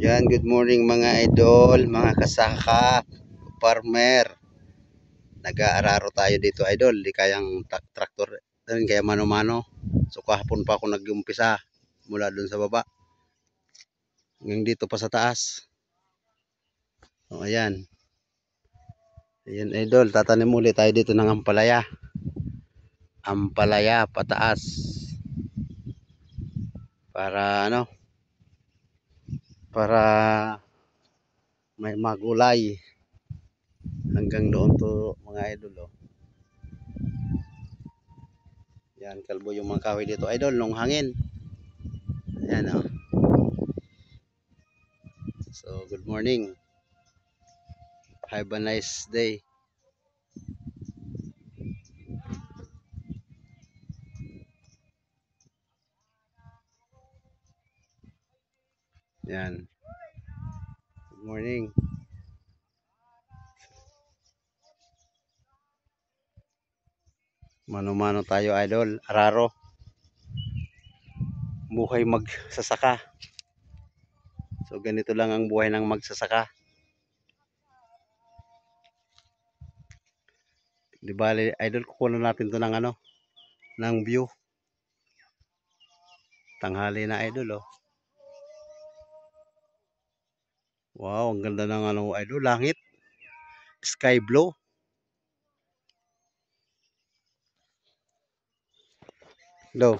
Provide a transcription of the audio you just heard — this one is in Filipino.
Yan, good morning mga idol, mga kasaka, farmer. Nag-aararo tayo dito idol, di kayang traktor din, kaya mano-mano. So kahapon pa ako nag-umpisa mula dun sa baba. Hanggang dito pa sa taas. So ayan. Ayan idol, tatanim ulit tayo dito ng ampalaya. Ampalaya pataas. Para ano? Para may magulay. Hanggang doon to mga idol, oh. Yan, kalbo yung mga kahoy dito idol, nung hangin. Ayan, oh. So good morning, have a nice day. Yan, good morning. Mano-mano tayo idol, araro. Buhay magsasaka. So ganito lang ang buhay ng magsasaka. Di bali idol, kukunan natin to ng ano, ng view. Tanghali na idol, oh. Wow, ang ganda ng ano idol, langit. Sky blue. Hello.